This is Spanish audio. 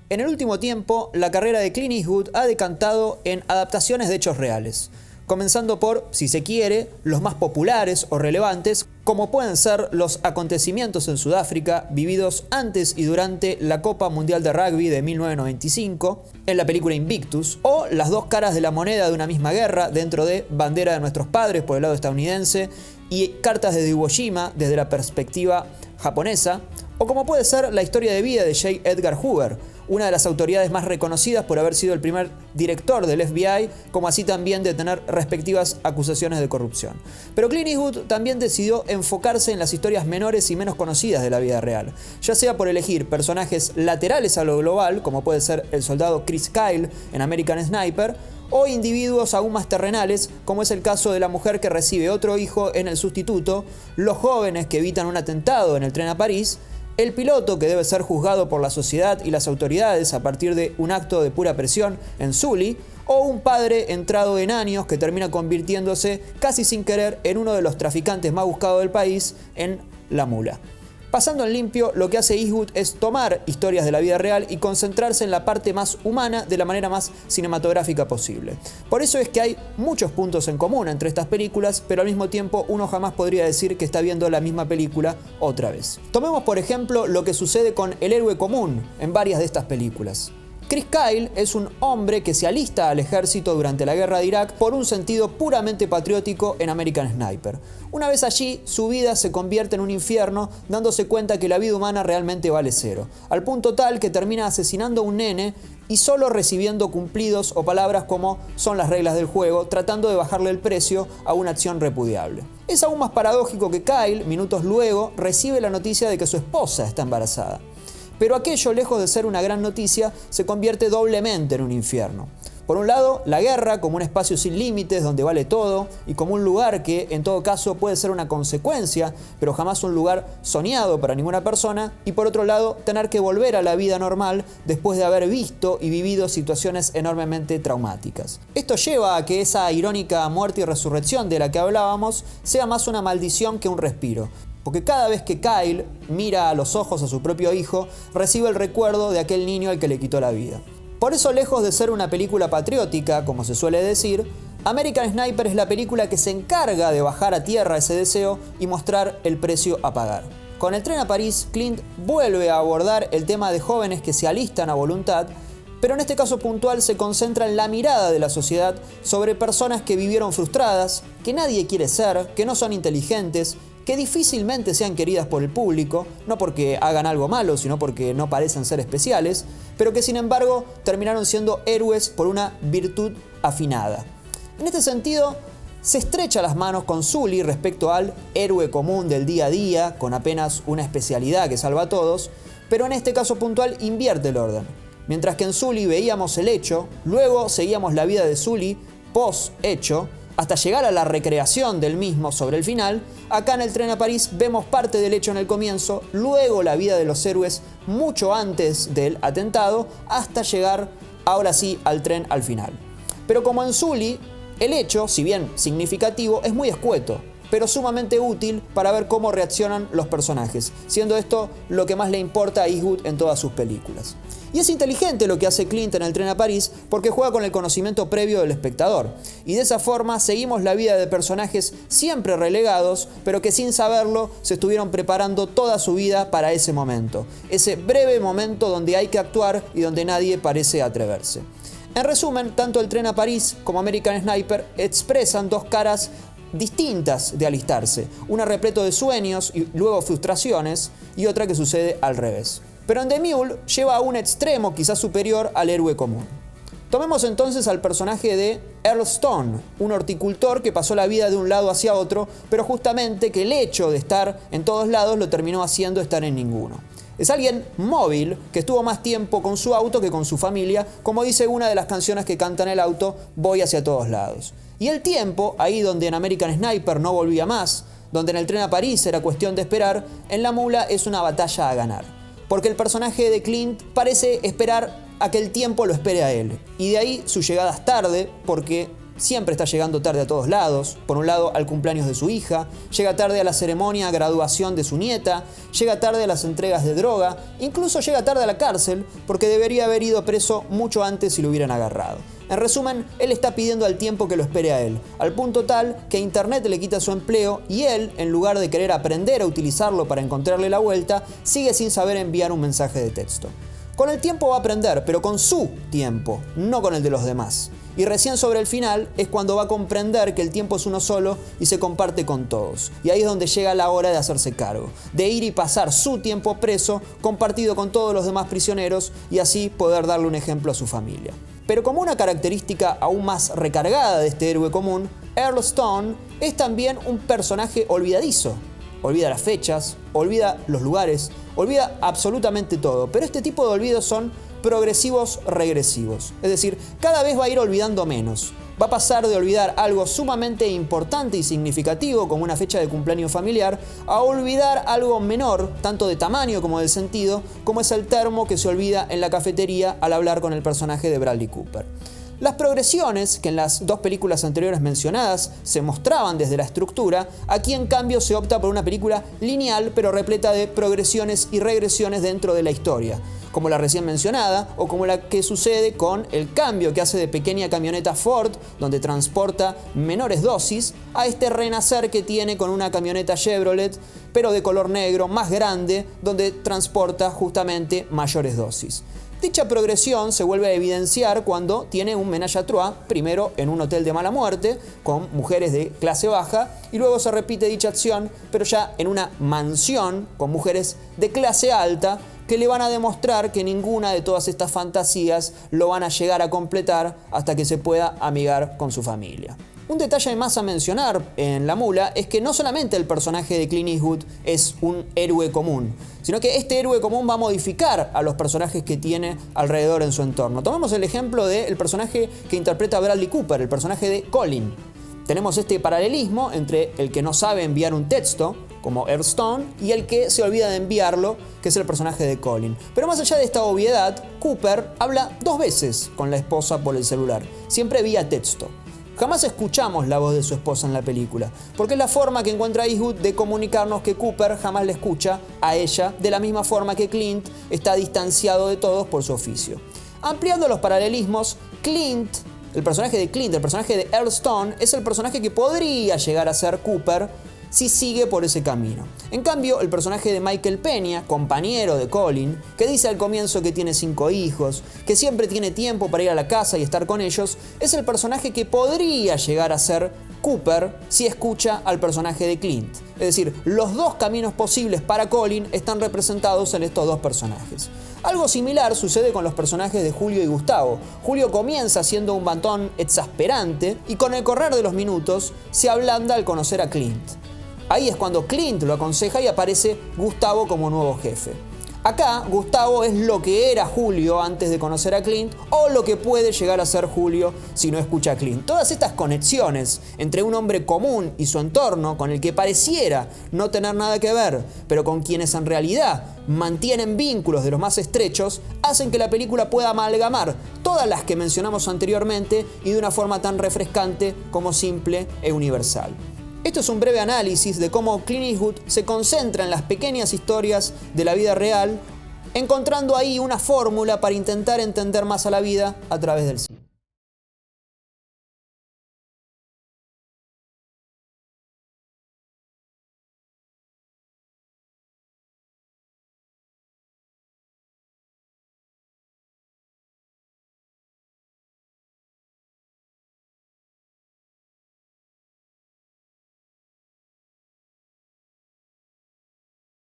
En el último tiempo, la carrera de Clint Eastwood ha decantado en adaptaciones de hechos reales, comenzando por, si se quiere, los más populares o relevantes, como pueden ser los acontecimientos en Sudáfrica vividos antes y durante la Copa Mundial de Rugby de 1995, en la película Invictus, o las dos caras de la moneda de una misma guerra dentro de Bandera de nuestros padres por el lado estadounidense y Cartas de Iwo Jima desde la perspectiva japonesa, o como puede ser la historia de vida de J. Edgar Hoover, una de las autoridades más reconocidas por haber sido el primer director del FBI, como así también de tener respectivas acusaciones de corrupción. Pero Clint Eastwood también decidió enfocarse en las historias menores y menos conocidas de la vida real, ya sea por elegir personajes laterales a lo global, como puede ser el soldado Chris Kyle en American Sniper, o individuos aún más terrenales, como es el caso de la mujer que recibe otro hijo en El Sustituto, los jóvenes que evitan un atentado en el tren a París, el piloto que debe ser juzgado por la sociedad y las autoridades a partir de un acto de pura presión en Sully, o un padre entrado en años que termina convirtiéndose casi sin querer en uno de los traficantes más buscados del país en La Mula. Pasando en limpio, lo que hace Eastwood es tomar historias de la vida real y concentrarse en la parte más humana de la manera más cinematográfica posible. Por eso es que hay muchos puntos en común entre estas películas, pero al mismo tiempo uno jamás podría decir que está viendo la misma película otra vez. Tomemos por ejemplo lo que sucede con el héroe común en varias de estas películas. Chris Kyle es un hombre que se alista al ejército durante la guerra de Irak por un sentido puramente patriótico en American Sniper. Una vez allí, su vida se convierte en un infierno, dándose cuenta que la vida humana realmente vale cero, al punto tal que termina asesinando a un nene y solo recibiendo cumplidos o palabras como "son las reglas del juego", tratando de bajarle el precio a una acción repudiable. Es aún más paradójico que Kyle, minutos luego, recibe la noticia de que su esposa está embarazada. Pero aquello, lejos de ser una gran noticia, se convierte doblemente en un infierno. Por un lado, la guerra como un espacio sin límites donde vale todo y como un lugar que en todo caso puede ser una consecuencia, pero jamás un lugar soñado para ninguna persona. Y por otro lado, tener que volver a la vida normal después de haber visto y vivido situaciones enormemente traumáticas. Esto lleva a que esa irónica muerte y resurrección de la que hablábamos sea más una maldición que un respiro. Porque cada vez que Kyle mira a los ojos a su propio hijo, recibe el recuerdo de aquel niño al que le quitó la vida. Por eso, lejos de ser una película patriótica, como se suele decir, American Sniper es la película que se encarga de bajar a tierra ese deseo y mostrar el precio a pagar. Con El tren a París, Clint vuelve a abordar el tema de jóvenes que se alistan a voluntad, pero en este caso puntual se concentra en la mirada de la sociedad sobre personas que vivieron frustradas, que nadie quiere ser, que no son inteligentes, que difícilmente sean queridas por el público, no porque hagan algo malo, sino porque no parecen ser especiales, pero que sin embargo terminaron siendo héroes por una virtud afinada. En este sentido, se estrecha las manos con Sully respecto al héroe común del día a día, con apenas una especialidad que salva a todos, pero en este caso puntual invierte el orden. Mientras que en Sully veíamos el hecho, luego seguíamos la vida de Sully post-hecho, hasta llegar a la recreación del mismo sobre el final. Acá en El tren a París vemos parte del hecho en el comienzo, luego la vida de los héroes mucho antes del atentado, hasta llegar ahora sí al tren al final. Pero como en Sully, el hecho, si bien significativo, es muy escueto, pero sumamente útil para ver cómo reaccionan los personajes, siendo esto lo que más le importa a Eastwood en todas sus películas. Y es inteligente lo que hace Clint en El tren a París porque juega con el conocimiento previo del espectador. Y de esa forma seguimos la vida de personajes siempre relegados, pero que sin saberlo se estuvieron preparando toda su vida para ese momento. Ese breve momento donde hay que actuar y donde nadie parece atreverse. En resumen, tanto El tren a París como American Sniper expresan dos caras distintas de alistarse. Una repleto de sueños y luego frustraciones, y otra que sucede al revés. Pero en The Mule lleva a un extremo quizás superior al héroe común. Tomemos entonces al personaje de Earl Stone, un horticultor que pasó la vida de un lado hacia otro, pero justamente que el hecho de estar en todos lados lo terminó haciendo estar en ninguno. Es alguien móvil que estuvo más tiempo con su auto que con su familia, como dice una de las canciones que canta en el auto, "Voy hacia todos lados". Y el tiempo, ahí donde en American Sniper no volvía más, donde en El tren a París era cuestión de esperar, en La Mula es una batalla a ganar. Porque el personaje de Clint parece esperar a que el tiempo lo espere a él. Y de ahí sus llegadas tarde, porque siempre está llegando tarde a todos lados. Por un lado, al cumpleaños de su hija, llega tarde a la ceremonia de graduación de su nieta, llega tarde a las entregas de droga, incluso llega tarde a la cárcel porque debería haber ido preso mucho antes si lo hubieran agarrado. En resumen, él está pidiendo al tiempo que lo espere a él, al punto tal que Internet le quita su empleo y él, en lugar de querer aprender a utilizarlo para encontrarle la vuelta, sigue sin saber enviar un mensaje de texto. Con el tiempo va a aprender, pero con su tiempo, no con el de los demás. Y recién sobre el final es cuando va a comprender que el tiempo es uno solo y se comparte con todos. Y ahí es donde llega la hora de hacerse cargo, de ir y pasar su tiempo preso, compartido con todos los demás prisioneros, y así poder darle un ejemplo a su familia. Pero como una característica aún más recargada de este héroe común, Earl Stone es también un personaje olvidadizo. Olvida las fechas, olvida los lugares, olvida absolutamente todo. Pero este tipo de olvidos son progresivos regresivos. Es decir, cada vez va a ir olvidando menos. Va a pasar de olvidar algo sumamente importante y significativo como una fecha de cumpleaños familiar a olvidar algo menor, tanto de tamaño como de sentido, como es el termo que se olvida en la cafetería al hablar con el personaje de Bradley Cooper. Las progresiones, que en las dos películas anteriores mencionadas se mostraban desde la estructura, aquí en cambio se opta por una película lineal pero repleta de progresiones y regresiones dentro de la historia, como la recién mencionada o como la que sucede con el cambio que hace de pequeña camioneta Ford, donde transporta menores dosis, a este renacer que tiene con una camioneta Chevrolet, pero de color negro, más grande, donde transporta justamente mayores dosis. Dicha progresión se vuelve a evidenciar cuando tiene un ménage à trois, primero en un hotel de mala muerte, con mujeres de clase baja, y luego se repite dicha acción, pero ya en una mansión con mujeres de clase alta, que le van a demostrar que ninguna de todas estas fantasías lo van a llegar a completar hasta que se pueda amigar con su familia. Un detalle más a mencionar en La Mula es que no solamente el personaje de Clint Eastwood es un héroe común, sino que este héroe común va a modificar a los personajes que tiene alrededor en su entorno. Tomemos el ejemplo del personaje que interpreta Bradley Cooper, el personaje de Colin. Tenemos este paralelismo entre el que no sabe enviar un texto, como Earl Stone, y el que se olvida de enviarlo, que es el personaje de Colin. Pero más allá de esta obviedad, Cooper habla 2 veces con la esposa por el celular, siempre vía texto. Jamás escuchamos la voz de su esposa en la película, porque es la forma que encuentra Eastwood de comunicarnos que Cooper jamás le escucha a ella, de la misma forma que Clint está distanciado de todos por su oficio. Ampliando los paralelismos, el personaje de Earl Stone, es el personaje que podría llegar a ser Cooper si sigue por ese camino. En cambio, el personaje de Michael Peña, compañero de Colin, que dice al comienzo que tiene 5 hijos, que siempre tiene tiempo para ir a la casa y estar con ellos, es el personaje que podría llegar a ser Cooper si escucha al personaje de Clint. Es decir, los dos caminos posibles para Colin están representados en estos dos personajes. Algo similar sucede con los personajes de Julio y Gustavo. Julio comienza siendo un matón exasperante y con el correr de los minutos se ablanda al conocer a Clint. Ahí es cuando Clint lo aconseja y aparece Gustavo como nuevo jefe. Acá, Gustavo es lo que era Julio antes de conocer a Clint o lo que puede llegar a ser Julio si no escucha a Clint. Todas estas conexiones entre un hombre común y su entorno, con el que pareciera no tener nada que ver, pero con quienes en realidad mantienen vínculos de los más estrechos, hacen que la película pueda amalgamar todas las que mencionamos anteriormente y de una forma tan refrescante como simple e universal. Esto es un breve análisis de cómo Clint Eastwood se concentra en las pequeñas historias de la vida real, encontrando ahí una fórmula para intentar entender más a la vida a través del cine.